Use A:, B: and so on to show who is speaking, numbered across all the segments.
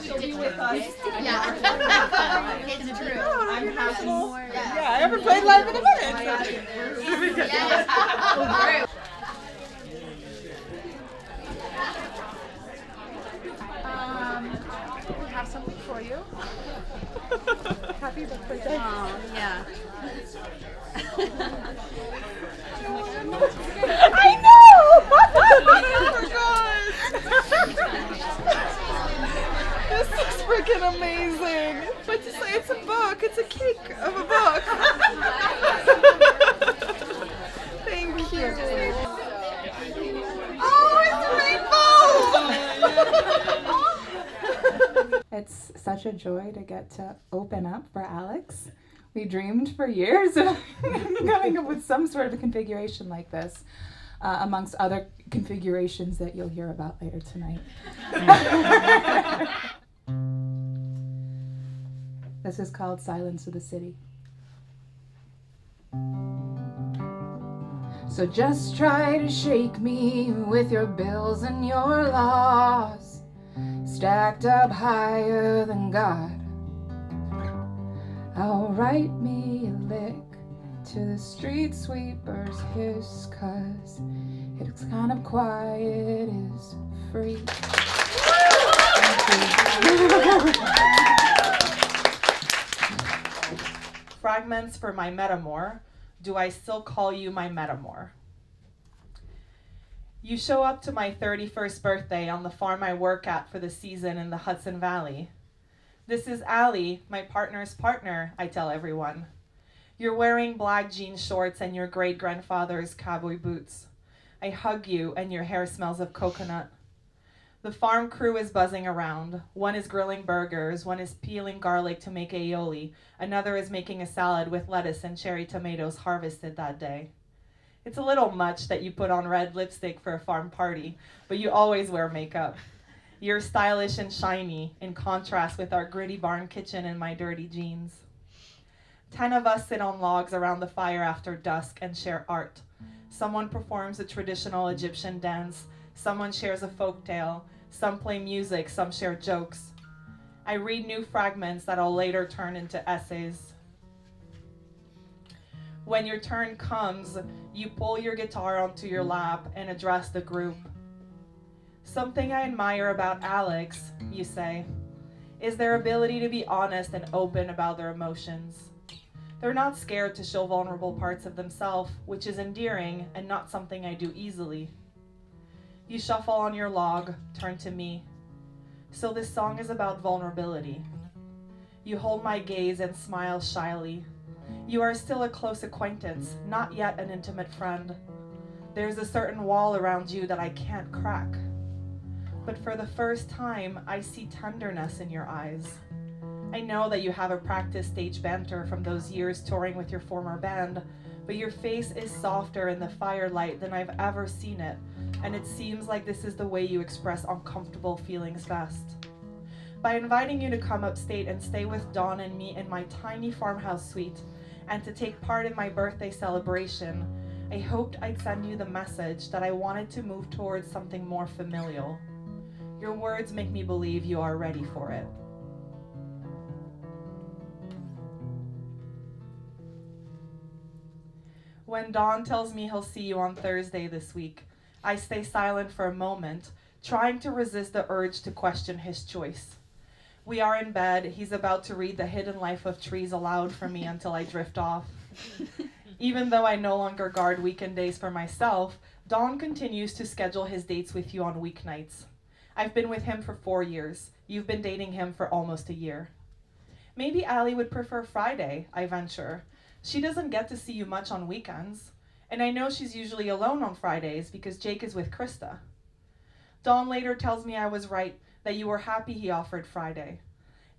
A: she'll be with us.
B: Yeah. It's true.
A: I'm happy.
C: Yeah, I haven't played live in a minute.
A: We have something for you. Happy birthday.
B: Yeah.
C: I know! Oh my god! This is freaking amazing. But to say it's a book, it's a cake of a book. Thank you. Oh, it's a rainbow! It's such a joy to get to open up for Alex. We dreamed for years of coming up with some sort of a configuration like this, amongst other configurations that you'll hear about later tonight. This is called Silence of the City. So just try to shake me with your bills and your laws, stacked up higher than God. I'll write me a lick to the street sweeper's hiss, 'cause it's kind of quiet, is free. Fragments for My Metamour. Do I still call you my Metamour? You show up to my 31st birthday on the farm I work at for the season in the Hudson Valley. This is Aly, my partner's partner, I tell everyone. You're wearing black jean shorts and your great-grandfather's cowboy boots. I hug you and your hair smells of coconut. The farm crew is buzzing around. One is grilling burgers, one is peeling garlic to make aioli, another is making a salad with lettuce and cherry tomatoes harvested that day. It's a little much that you put on red lipstick for a farm party, but you always wear makeup. You're stylish and shiny, in contrast with our gritty barn kitchen and my dirty jeans. 10 of us sit on logs around the fire after dusk and share art. Someone performs a traditional Egyptian dance, someone shares a folk tale, some play music, some share jokes. I read new fragments that I'll later turn into essays. When your turn comes, you pull your guitar onto your lap and address the group. Something I admire about Alex, you say, is their ability to be honest and open about their emotions. They're not scared to show vulnerable parts of themselves, which is endearing and not something I do easily. You shuffle on your log, turn to me. So this song is about vulnerability. You hold my gaze and smile shyly. You are still a close acquaintance, not yet an intimate friend. There's a certain wall around you that I can't crack. But for the first time, I see tenderness in your eyes. I know that you have a practice stage banter from those years touring with your former band, but your face is softer in the firelight than I've ever seen it, and it seems like this is the way you express uncomfortable feelings best. By inviting you to come upstate and stay with Dawn and me in my tiny farmhouse suite, and to take part in my birthday celebration, I hoped I'd send you the message that I wanted to move towards something more familial. Your words make me believe you are ready for it. When Dawn tells me he'll see you on Thursday this week, I stay silent for a moment, trying to resist the urge to question his choice. We are in bed. He's about to read The Hidden Life of Trees aloud for me until I drift off. Even though I no longer guard weekend days for myself, Dawn continues to schedule his dates with you on weeknights. I've been with him for 4 years. You've been dating him for almost a year. Maybe Aly would prefer Friday, I venture. She doesn't get to see you much on weekends, and I know she's usually alone on Fridays because Jake is with Krista. Dawn later tells me I was right, that you were happy he offered Friday.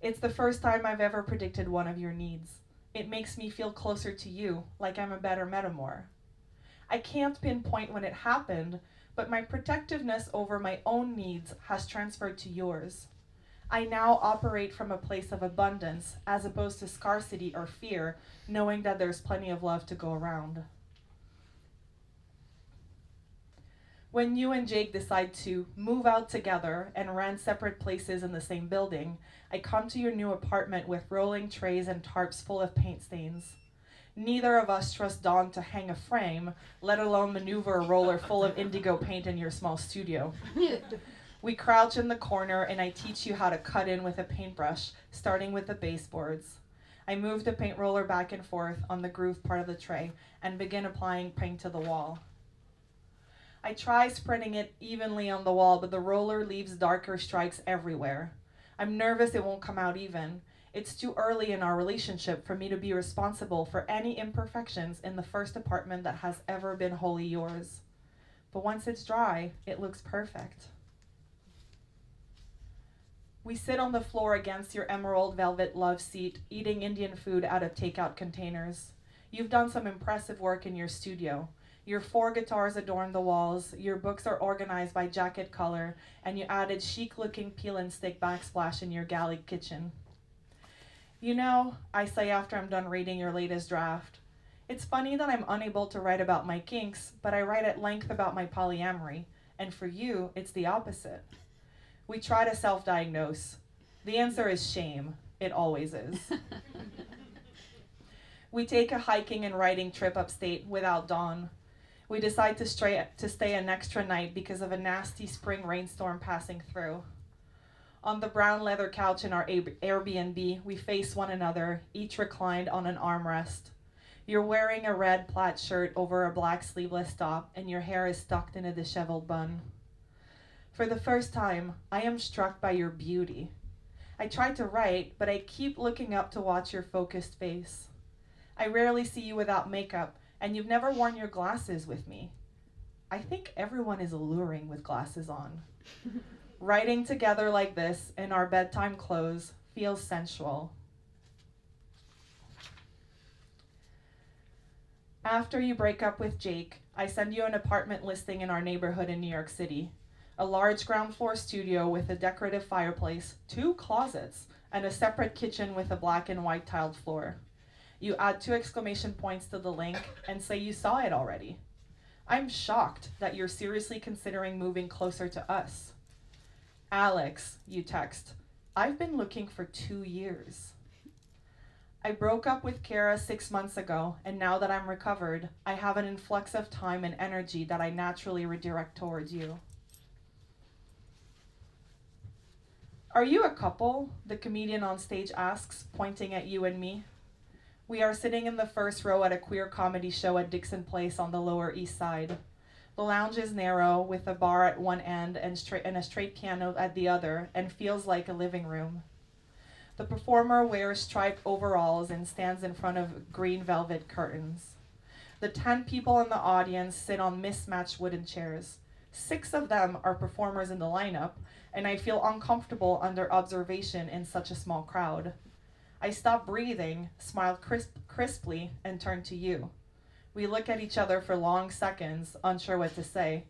C: It's the first time I've ever predicted one of your needs. It makes me feel closer to you, like I'm a better Metamour. I can't pinpoint when it happened, but my protectiveness over my own needs has transferred to yours. I now operate from a place of abundance as opposed to scarcity or fear, knowing that there's plenty of love to go around. When you and Jake decide to move out together and rent separate places in the same building, I come to your new apartment with rolling trays and tarps full of paint stains. Neither of us trust Dawn to hang a frame, let alone maneuver a roller full of indigo paint in your small studio. We crouch in the corner and I teach you how to cut in with a paintbrush, starting with the baseboards. I move the paint roller back and forth on the grooved part of the tray and begin applying paint to the wall. I try spreading it evenly on the wall, but the roller leaves darker strikes everywhere. I'm nervous it won't come out even. It's too early in our relationship for me to be responsible for any imperfections in the first apartment that has ever been wholly yours. But once it's dry, it looks perfect. We sit on the floor against your emerald velvet love seat, eating Indian food out of takeout containers. You've done some impressive work in your studio. Your 4 guitars adorn the walls, your books are organized by jacket color, and you added chic-looking peel and stick backsplash in your galley kitchen. You know, I say after I'm done reading your latest draft, it's funny that I'm unable to write about my kinks, but I write at length about my polyamory, and for you, it's the opposite. We try to self-diagnose. The answer is shame. It always is. We take a hiking and riding trip upstate without Dawn. We decide to stay an extra night because of a nasty spring rainstorm passing through. On the brown leather couch in our Airbnb, we face one another, each reclined on an armrest. You're wearing a red plaid shirt over a black sleeveless top, and your hair is tucked in a disheveled bun. For the first time, I am struck by your beauty. I try to write, but I keep looking up to watch your focused face. I rarely see you without makeup, and you've never worn your glasses with me. I think everyone is alluring with glasses on. Writing together like this in our bedtime clothes feels sensual. After you break up with Jake, I send you an apartment listing in our neighborhood in New York City. A large ground floor studio with a decorative fireplace, 2 closets, and a separate kitchen with a black and white tiled floor. You add 2 exclamation points to the link and say you saw it already. I'm shocked that you're seriously considering moving closer to us. Alex, you text, I've been looking for 2 years. I broke up with Kara 6 months ago, and now that I'm recovered, I have an influx of time and energy that I naturally redirect towards you. Are you a couple? The comedian on stage asks, pointing at you and me. We are sitting in the first row at a queer comedy show at Dixon Place on the Lower East Side. The lounge is narrow, with a bar at one end and a straight piano at the other, and feels like a living room. The performer wears striped overalls and stands in front of green velvet curtains. The 10 people in the audience sit on mismatched wooden chairs. 6 of them are performers in the lineup, and I feel uncomfortable under observation in such a small crowd. I stop breathing, smile crisply, and turn to you. We look at each other for long seconds, unsure what to say.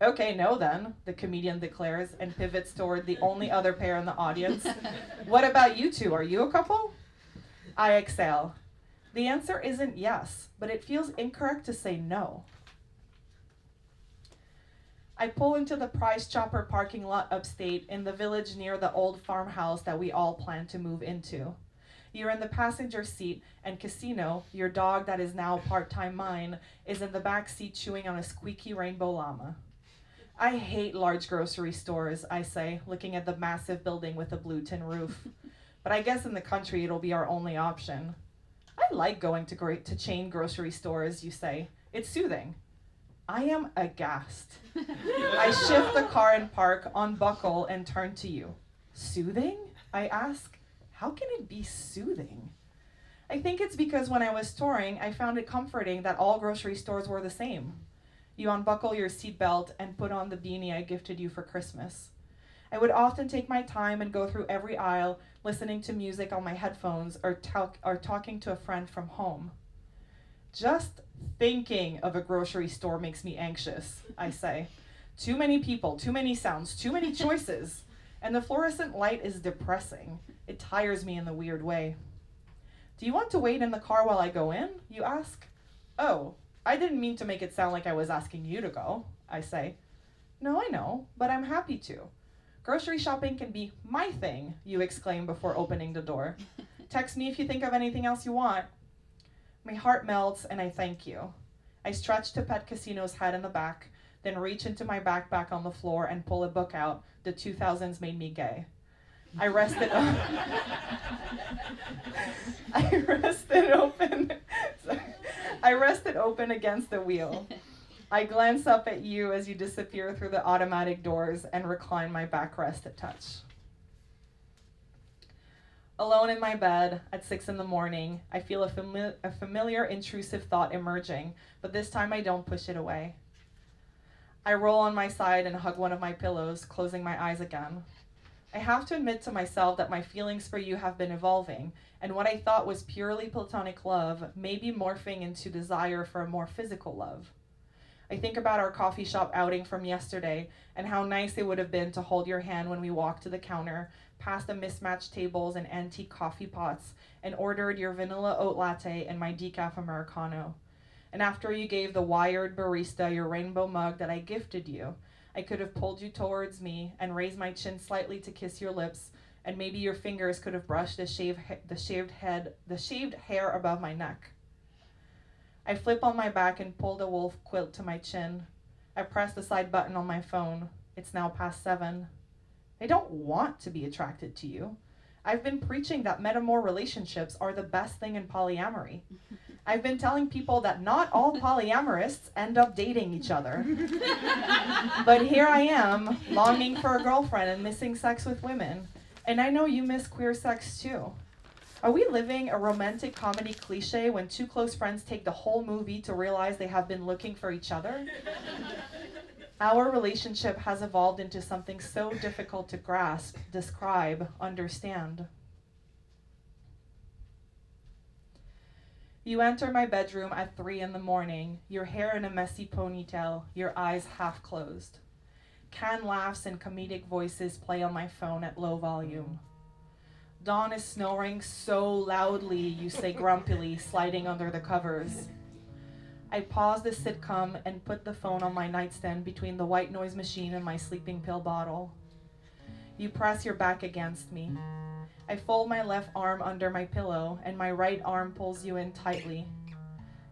C: Okay, no then, the comedian declares and pivots toward the only other pair in the audience. What about you 2? Are you a couple? I exhale. The answer isn't yes, but it feels incorrect to say no. I pull into the Price Chopper parking lot upstate in the village near the old farmhouse that we all plan to move into. You're in the passenger seat, and Casino, your dog that is now part-time mine, is in the back seat chewing on a squeaky rainbow llama. I hate large grocery stores, I say, looking at the massive building with a blue tin roof. But I guess in the country it'll be our only option. I like going to chain grocery stores, you say. It's soothing. I am aghast. I shift the car and park, unbuckle, and turn to you. Soothing? I ask. How can it be soothing? I think it's because when I was touring, I found it comforting that all grocery stores were the same. You unbuckle your seatbelt and put on the beanie I gifted you for Christmas. I would often take my time and go through every aisle, listening to music on my headphones or talking to a friend from home. Just thinking of a grocery store makes me anxious, I say. Too many people, too many sounds, too many choices. And the fluorescent light is depressing. It tires me in the weird way. Do you want to wait in the car while I go in? You ask. Oh, I didn't mean to make it sound like I was asking you to go, I say. No, I know, but I'm happy to. Grocery shopping can be my thing, you exclaim before opening the door. Text me if you think of anything else you want. My heart melts and I thank you. I stretch to pet Casino's head in the back, then reach into my backpack on the floor and pull a book out, The 2000s Made Me Gay. I rest it open against the wheel. I glance up at you as you disappear through the automatic doors and recline my backrest at touch. Alone in my bed at 6 a.m, I feel a familiar intrusive thought emerging, but this time I don't push it away. I roll on my side and hug one of my pillows, closing my eyes again. I have to admit to myself that my feelings for you have been evolving, and what I thought was purely platonic love may be morphing into desire for a more physical love. I think about our coffee shop outing from yesterday and how nice it would have been to hold your hand when we walked to the counter, past the mismatched tables and antique coffee pots, and ordered your vanilla oat latte and my decaf Americano. And after you gave the wired barista your rainbow mug that I gifted you, I could have pulled you towards me and raised my chin slightly to kiss your lips, and maybe your fingers could have brushed the shaved hair above my neck. I flip on my back and pull the wolf quilt to my chin. I press the side button on my phone. It's now past 7. I don't want to be attracted to you. I've been preaching that metamour relationships are the best thing in polyamory. I've been telling people that not all polyamorists end up dating each other. But here I am, longing for a girlfriend and missing sex with women. And I know you miss queer sex too. Are we living a romantic comedy cliche when two close friends take the whole movie to realize they have been looking for each other? Our relationship has evolved into something so difficult to grasp, describe, understand. You enter my bedroom at 3 a.m, your hair in a messy ponytail, your eyes half closed. Canned laughs and comedic voices play on my phone at low volume. Dawn is snoring so loudly, you say grumpily, sliding under the covers. I pause the sitcom and put the phone on my nightstand between the white noise machine and my sleeping pill bottle. You press your back against me. I fold my left arm under my pillow and my right arm pulls you in tightly.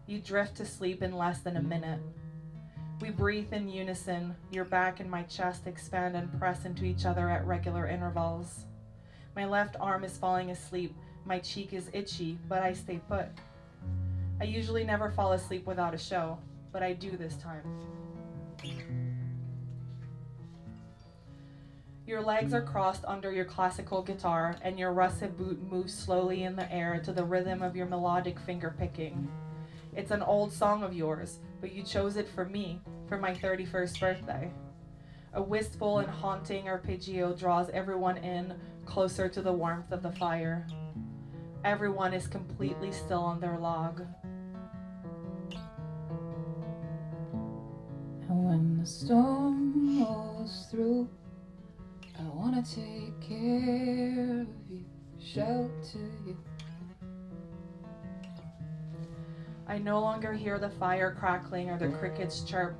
C: You drift to sleep in less than a minute. We breathe in unison. Your back and my chest expand and press into each other at regular intervals. My left arm is falling asleep. My cheek is itchy, but I stay put. I usually never fall asleep without a show, but I do this time. Your legs are crossed under your classical guitar, and your russet boot moves slowly in the air to the rhythm of your melodic finger picking. It's an old song of yours, but you chose it for me, for my 31st birthday. A wistful and haunting arpeggio draws everyone in, closer to the warmth of the fire. Everyone is completely still on their log.
D: And when the storm rolls through, I wanna take care of you, shelter you.
C: I no longer hear the fire crackling or the crickets chirp.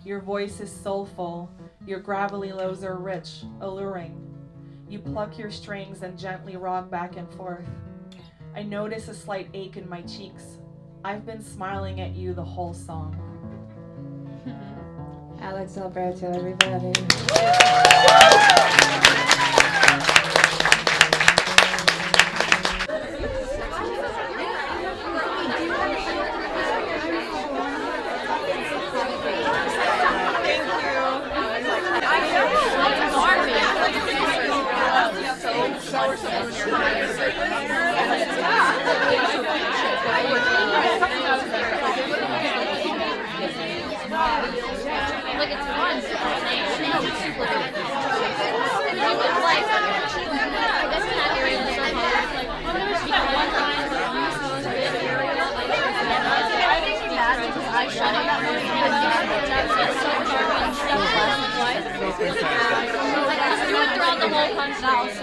C: Your voice is soulful. Your gravelly lows are rich, alluring. You pluck your strings and gently rock back and forth. I notice a slight ache in my cheeks. I've been smiling at you the whole song.
D: Alex Alberto, everybody.
B: Look, it's fun. I shut up that morning because I was so hard. Like, I just throughout the whole punch now.